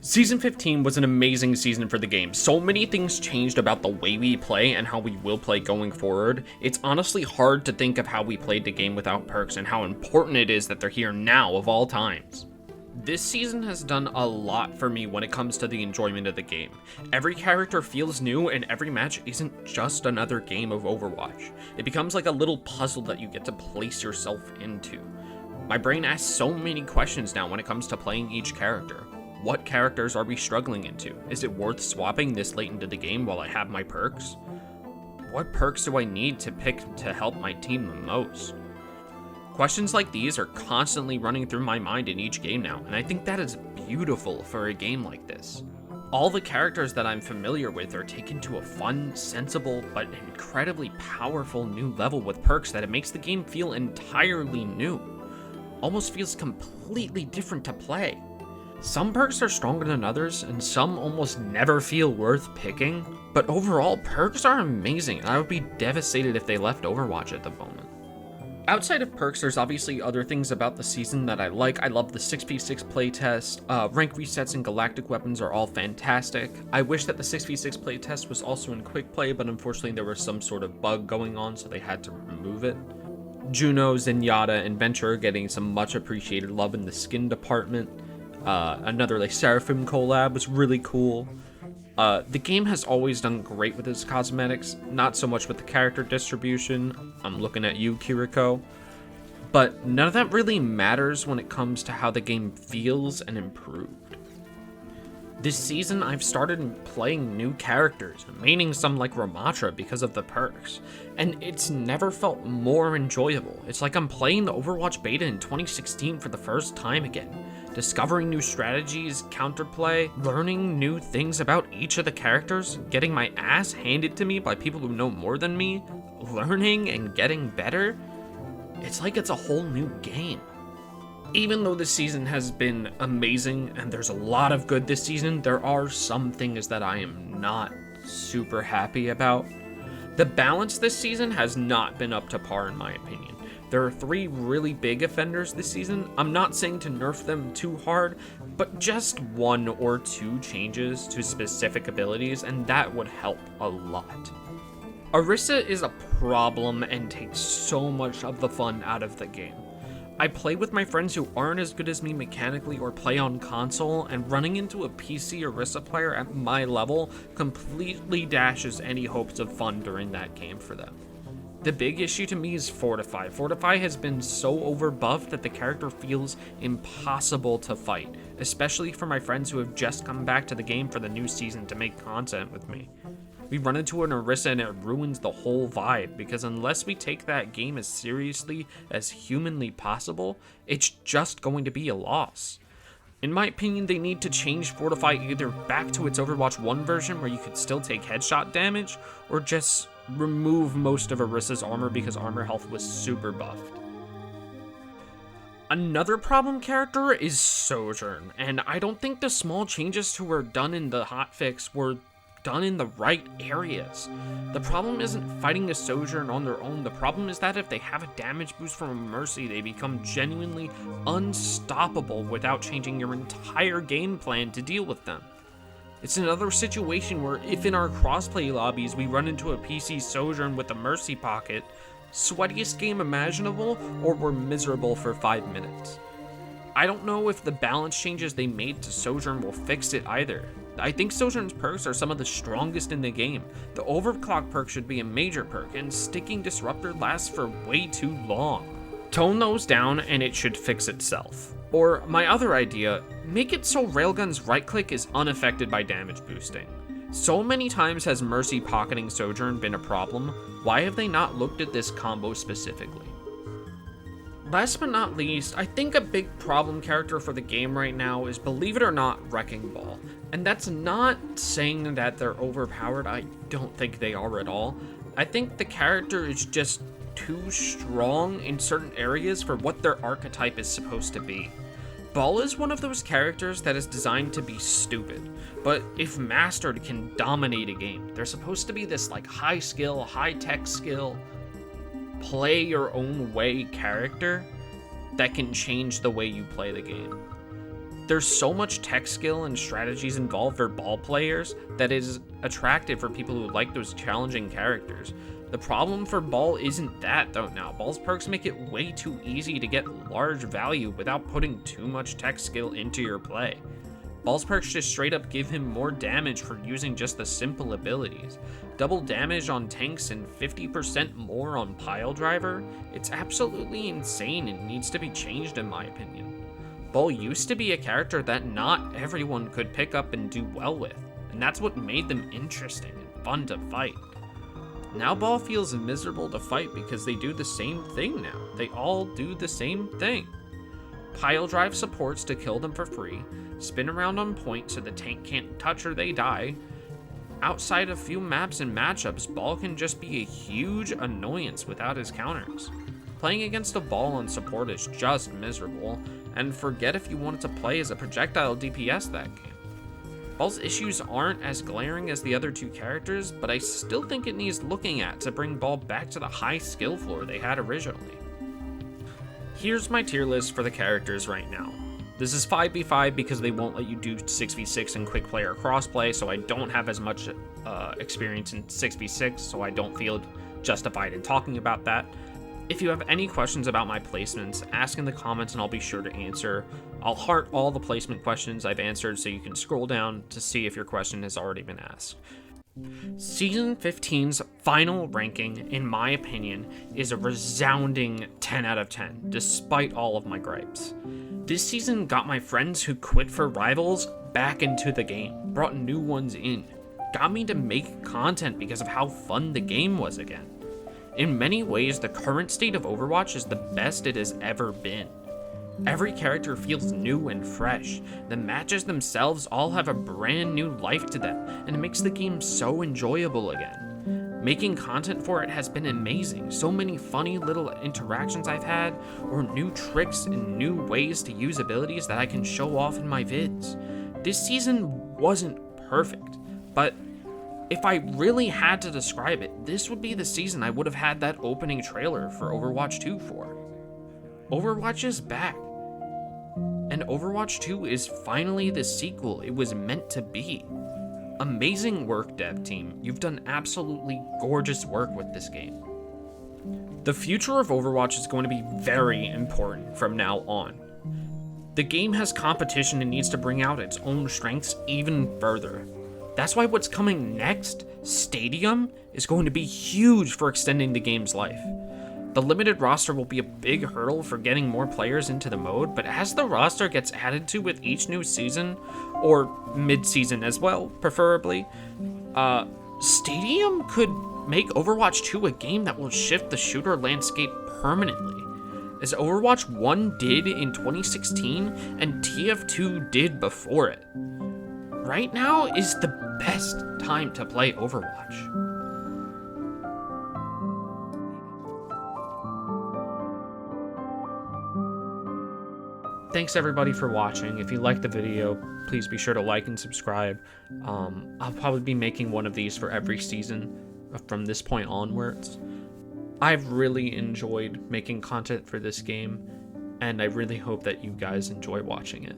Season 15 was an amazing season for the game. So many things changed about the way we play and how we will play going forward. It's honestly hard to think of how we played the game without perks and how important it is that they're here now of all times. This season has done a lot for me when it comes to the enjoyment of the game. Every character feels new and every match isn't just another game of Overwatch. It becomes like a little puzzle that you get to place yourself into. My brain asks so many questions now when it comes to playing each character. What characters are we struggling into? Is it worth swapping this late into the game while I have my perks? What perks do I need to pick to help my team the most? Questions like these are constantly running through my mind in each game now, and I think that is beautiful for a game like this. All the characters that I'm familiar with are taken to a fun, sensible, but incredibly powerful new level with perks that it makes the game feel entirely new. Almost feels completely different to play. Some perks are stronger than others, and some almost never feel worth picking, but overall, perks are amazing, and I would be devastated if they left Overwatch at the moment. Outside of perks, there's obviously other things about the season that I like. I love the 6v6 playtest, rank resets and galactic weapons are all fantastic. I wish that the 6v6 playtest was also in quick play, but unfortunately there was some sort of bug going on, so they had to remove it. Juno, Zenyatta, and Venture getting some much appreciated love in the skin department. Another like Seraphim collab was really cool. The game has always done great with its cosmetics, not so much with the character distribution. I'm looking at you, Kiriko. But none of that really matters when it comes to how the game feels and improved. This season, I've started playing new characters, maining some like Ramatra because of the perks, and it's never felt more enjoyable. It's like I'm playing the Overwatch beta in 2016 for the first time again, discovering new strategies, counterplay, learning new things about each of the characters, getting my ass handed to me by people who know more than me, learning and getting better. It's like it's a whole new game. Even though this season has been amazing and there's a lot of good this season, there are some things that I am not super happy about. The balance this season has not been up to par in my opinion. There are 3 really big offenders this season. I'm not saying to nerf them too hard, but just 1 or 2 changes to specific abilities and that would help a lot. Orisa is a problem and takes so much of the fun out of the game. I play with my friends who aren't as good as me mechanically or play on console, and running into a PC Orisa player at my level completely dashes any hopes of fun during that game for them. The big issue to me is Fortify. Fortify has been so overbuffed that the character feels impossible to fight, especially for my friends who have just come back to the game for the new season to make content with me. We run into an Orisa and it ruins the whole vibe, because unless we take that game as seriously as humanly possible, it's just going to be a loss. In my opinion, they need to change Fortify either back to its Overwatch 1 version where you could still take headshot damage, or just remove most of Orisa's armor because armor health was super buffed. Another problem character is Sojourn, and I don't think the small changes to her done in the hotfix were done in the right areas. The problem isn't fighting a Sojourn on their own. The problem is that if they have a damage boost from a Mercy, they become genuinely unstoppable without changing your entire game plan to deal with them. It's another situation where if in our crossplay lobbies we run into a PC Sojourn with a Mercy pocket, sweatiest game imaginable, or we're miserable for 5 minutes. I don't know if the balance changes they made to Sojourn will fix it either. I think Sojourn's perks are some of the strongest in the game. The overclock perk should be a major perk, and sticking Disruptor lasts for way too long. Tone those down and it should fix itself. Or my other idea, make it so Railgun's right click is unaffected by damage boosting. So many times has Mercy pocketing Sojourn been a problem. Why have they not looked at this combo specifically? Last but not least, I think a big problem character for the game right now is, believe it or not, Wrecking Ball. And that's not saying that they're overpowered. I don't think they are at all. I think the character is just too strong in certain areas for what their archetype is supposed to be. Ball is one of those characters that is designed to be stupid, but if mastered can dominate a game. They're supposed to be this like high skill, high tech skill, play your own way character that can change the way you play the game. There's so much tech skill and strategies involved for ball players that is attractive for people who like those challenging characters. The problem for ball isn't that though now. Ball's perks make it way too easy to get large value without putting too much tech skill into your play. Ball's perks just straight up give him more damage for using just the simple abilities. Double damage on tanks and 50% more on pile driver? It's absolutely insane and needs to be changed in my opinion. Ball used to be a character that not everyone could pick up and do well with, and that's what made them interesting and fun to fight. Now Ball feels miserable to fight because they do the same thing now. They all do the same thing. Pile drive supports to kill them for free, spin around on point so the tank can't touch or they die. Outside a few maps and matchups, Ball can just be a huge annoyance without his counters. Playing against a Ball on support is just miserable, and forget if you wanted to play as a projectile DPS that game. Ball's issues aren't as glaring as the other two characters, but I still think it needs looking at to bring Ball back to the high skill floor they had originally. Here's my tier list for the characters right now. This is 5v5 because they won't let you do 6v6 and quick play or crossplay, so I don't have as much experience in 6v6, so I don't feel justified in talking about that. If you have any questions about my placements, ask in the comments and I'll be sure to answer. I'll heart all the placement questions I've answered so you can scroll down to see if your question has already been asked. Season 15's final ranking, in my opinion, is a resounding 10 out of 10, despite all of my gripes. This season got my friends who quit for Rivals back into the game, brought new ones in, got me to make content because of how fun the game was again. In many ways, the current state of Overwatch is the best it has ever been. Every character feels new and fresh. The matches themselves all have a brand new life to them, and it makes the game so enjoyable again. Making content for it has been amazing. So many funny little interactions I've had, or new tricks and new ways to use abilities that I can show off in my vids. This season wasn't perfect, but if I really had to describe it, this would be the season I would have had that opening trailer for Overwatch 2 for. Overwatch is back. And Overwatch 2 is finally the sequel it was meant to be. Amazing work, dev team. You've done absolutely gorgeous work with this game. The future of Overwatch is going to be very important from now on. The game has competition and needs to bring out its own strengths even further. That's why what's coming next, Stadium, is going to be huge for extending the game's life. The limited roster will be a big hurdle for getting more players into the mode, but as the roster gets added to with each new season, or mid-season as well, preferably, Stadium could make Overwatch 2 a game that will shift the shooter landscape permanently, as Overwatch 1 did in 2016 and TF2 did before it. Right now is the best time to play Overwatch. Thanks everybody for watching. If you liked the video, please be sure to like and subscribe. I'll probably be making one of these for every season from this point onwards. I've really enjoyed making content for this game, and I really hope that you guys enjoy watching it.